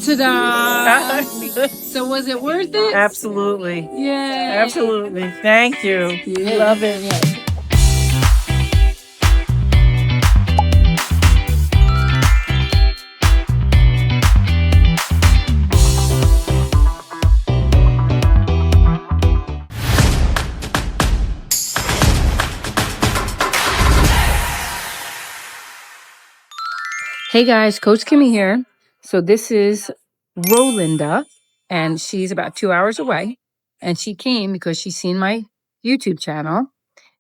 Ta-da! So was it worth it? Absolutely. Yeah. Absolutely. Thank you. Yeah. Love it. Yeah. Hey guys, Coach Kimmy here. So this is Rolinda, and she's about 2 hours away. And she came because she's seen my YouTube channel,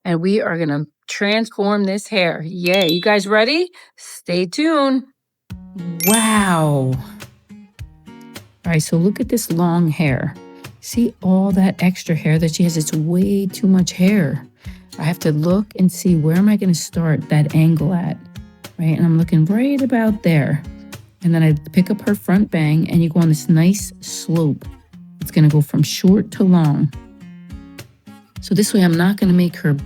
and we are gonna transform this hair. Yay, you guys ready? Stay tuned. Wow. All right, so look at this long hair. See all that extra hair that she has? It's way too much hair. I have to look and see where am I gonna start that angle at? Right, and I'm looking right about there. And then I pick up her front bang and you go on this nice slope. It's gonna go from short to long. So this way I'm not gonna make her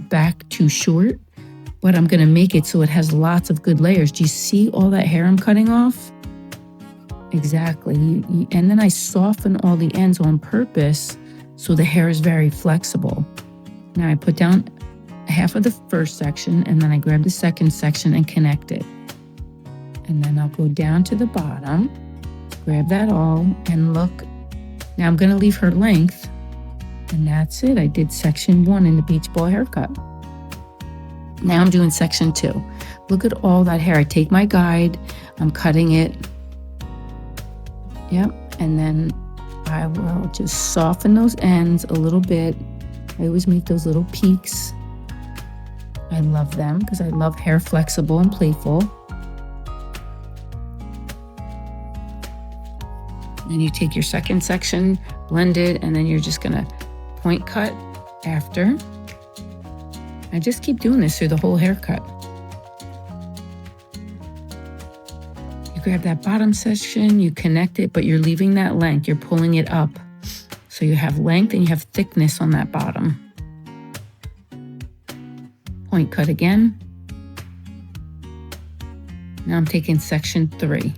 back too short, but I'm gonna make it so it has lots of good layers. Do you see all that hair I'm cutting off? Exactly, and then I soften all the ends on purpose so the hair is very flexible. Now I put down half of the first section and then I grab the second section and connect it. And then I'll go down to the bottom, grab that all and look. Now I'm gonna leave her length and that's it. I did section 1 in the beach ball haircut. Now I'm doing section 2. Look at all that hair. I take my guide, I'm cutting it. Yep, and then I will just soften those ends a little bit. I always make those little peaks. I love them because I love hair flexible and playful. And you take your second section, blend it, and then you're just gonna point cut after. I just keep doing this through the whole haircut. You grab that bottom section, you connect it, but you're leaving that length, you're pulling it up. So you have length and you have thickness on that bottom. Point cut again. Now I'm taking section 3.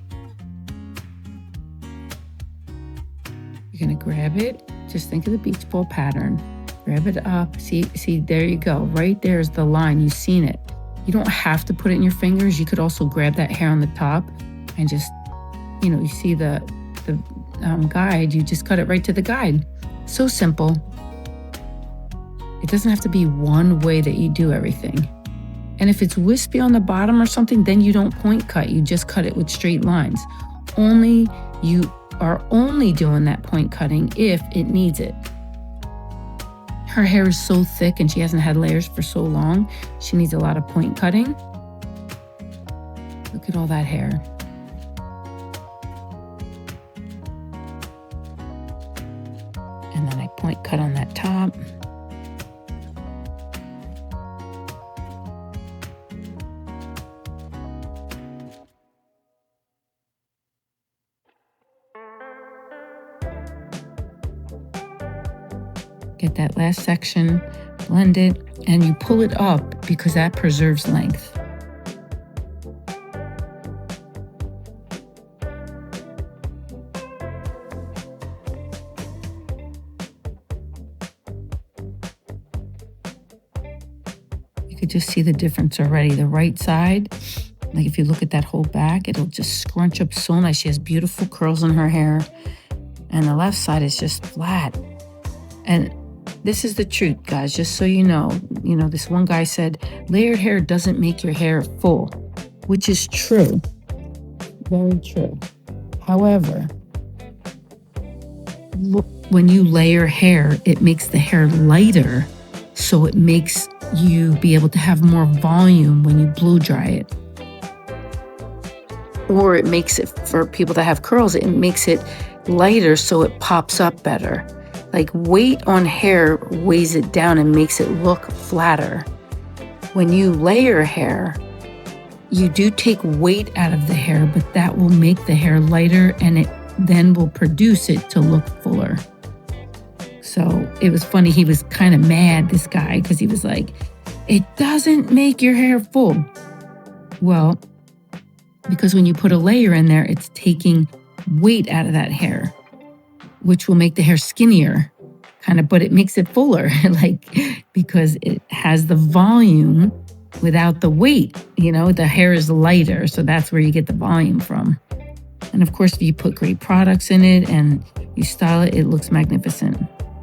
You're gonna grab it, just think of the beach ball pattern. Grab it up, see, there you go. Right there is the line, you've seen it. You don't have to put it in your fingers. You could also grab that hair on the top and just, you see the guide, you just cut it right to the guide. So simple. It doesn't have to be one way that you do everything. And if it's wispy on the bottom or something, then you don't point cut. You just cut it with straight lines. You are only doing that point cutting if it needs it. Her hair is so thick and she hasn't had layers for so long. She needs a lot of point cutting. Look at all that hair. And then I point cut on that top. Get that last section, blend it, and you pull it up because that preserves length. You could just see the difference already. The right side, like if you look at that whole back, it'll just scrunch up so nice. She has beautiful curls in her hair. And the left side is just flat. And this is the truth, guys, just so you know. This one guy said, layered hair doesn't make your hair full, which is true. Very true. However, when you layer hair, it makes the hair lighter, so it makes you be able to have more volume when you blow dry it. Or it makes it, for people that have curls, it makes it lighter so it pops up better. Like weight on hair weighs it down and makes it look flatter. When you layer hair, you do take weight out of the hair, but that will make the hair lighter and it then will produce it to look fuller. So it was funny, he was kind of mad, this guy, because he was like, it doesn't make your hair full. Well, because when you put a layer in there, it's taking weight out of that hair, which will make the hair skinnier, kind of, but it makes it fuller, like, because it has the volume without the weight. The hair is lighter, so that's where you get the volume from. And of course, if you put great products in it and you style it, it looks magnificent.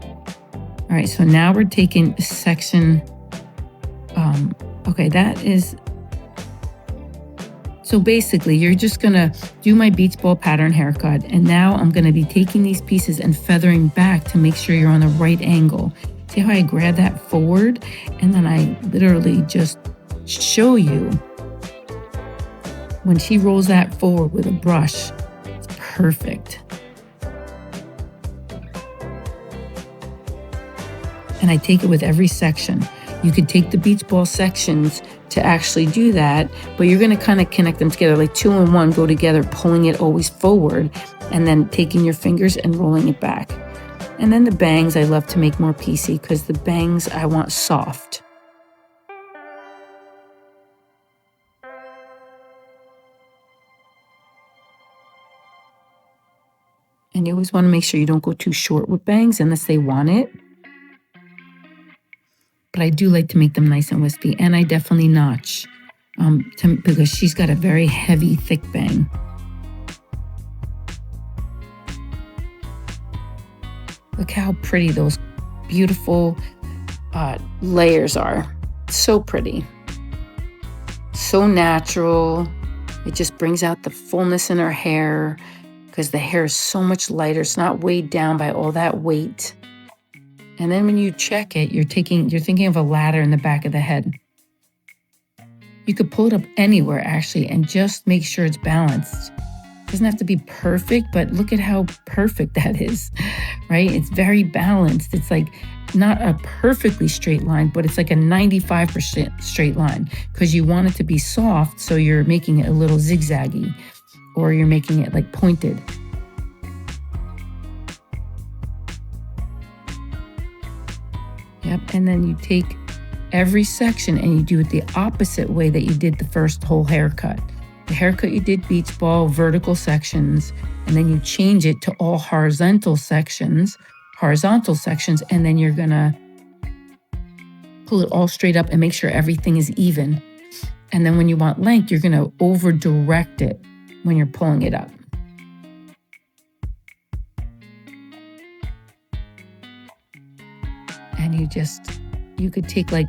All right, so now we're taking section, okay, that is, so basically you're just gonna do my beach ball pattern haircut, and now I'm gonna be taking these pieces and feathering back to make sure you're on the right angle. See how I grab that forward, and then I literally just show you when she rolls that forward with a brush, it's perfect. And I take it with every section. You could take the beach ball sections to actually do that, but you're gonna kind of connect them together, like 2 and 1 go together, pulling it always forward, and then taking your fingers and rolling it back. And then the bangs, I love to make more piecey because the bangs I want soft. And you always want to make sure you don't go too short with bangs unless they want it. But I do like to make them nice and wispy, and I definitely notch because she's got a very heavy, thick bang. Look how pretty those beautiful layers are. So pretty. So natural. It just brings out the fullness in her hair because the hair is so much lighter. It's not weighed down by all that weight. And then when you check it, you're thinking of a ladder in the back of the head. You could pull it up anywhere, actually, and just make sure it's balanced. It doesn't have to be perfect, but look at how perfect that is, right? It's very balanced. It's like not a perfectly straight line, but it's like a 95% straight line because you want it to be soft, so you're making it a little zigzaggy, or you're making it like pointed. Yep, and then you take every section and you do it the opposite way that you did the first whole haircut. The haircut you did beach ball, vertical sections, and then you change it to all horizontal sections, and then you're gonna pull it all straight up and make sure everything is even. And then when you want length, you're gonna over direct it when you're pulling it up. And you could take like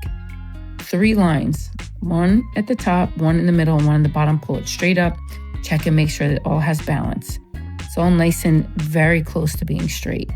3 lines, 1 at the top, 1 in the middle, and 1 in the bottom, pull it straight up, check and make sure that it all has balance. It's all nice and very close to being straight.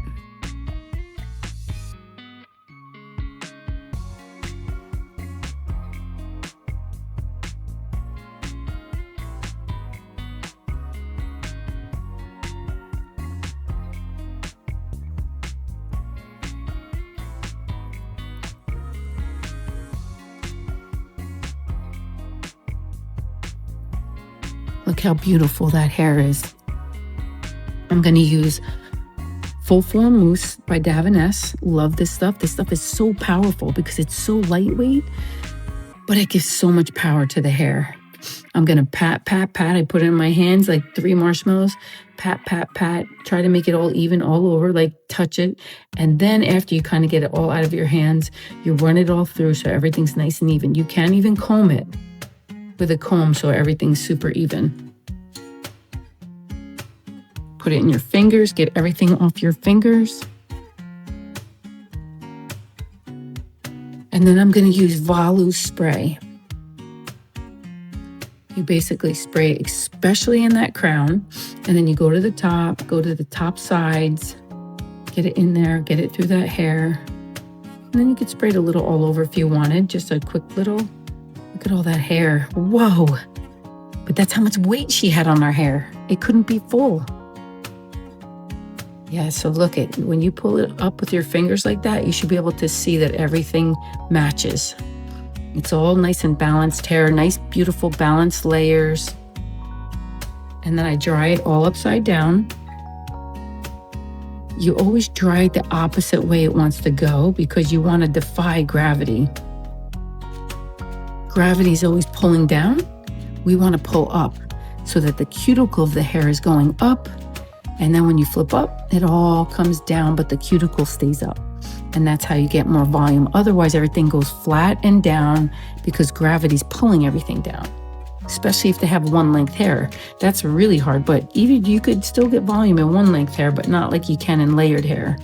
Look how beautiful that hair is. I'm going to use Full Form Mousse by heaviness. Love this stuff. This stuff is so powerful because it's so lightweight, but it gives so much power to the hair. I'm going to pat, pat, pat. I put it in my hands like 3 marshmallows. Pat, pat, pat. Try to make it all even all over, like touch it. And then after you kind of get it all out of your hands, you run it all through so everything's nice and even. You can't even comb it with a comb so everything's super even. Put it in your fingers, get everything off your fingers. And then I'm going to use Volume spray. You basically spray especially in that crown, and then you go to the top sides, get it in there, get it through that hair. And then you could spray it a little all over if you wanted, just a quick little. Look at all that hair. Whoa. But that's how much weight she had on her hair. It couldn't be full. Yeah, so look at when you pull it up with your fingers like that, you should be able to see that everything matches. It's all nice and balanced hair, nice, beautiful balanced layers. And then I dry it all upside down. You always dry it the opposite way it wants to go because you want to defy gravity. Gravity is always pulling down. We want to pull up so that the cuticle of the hair is going up And then when you flip up, it all comes down, but the cuticle stays up. And that's how you get more volume. Otherwise, everything goes flat and down because gravity's pulling everything down, especially if they have one length hair. That's really hard, but even you could still get volume in one length hair, but not like you can in layered hair.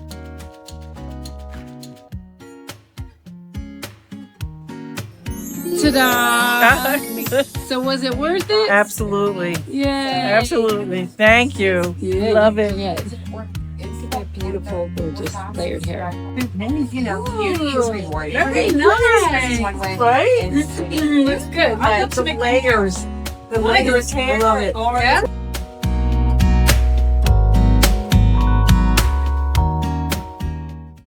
Ta-da! So was it worth it? Absolutely. Yeah. Absolutely. Thank you. Yeah. Love it. Yeah. It's that beautiful, gorgeous layered hair. You know, beauty is rewarding. Very nice. Right? Looks good. I love the layers. The layers hair. Love it. Yeah.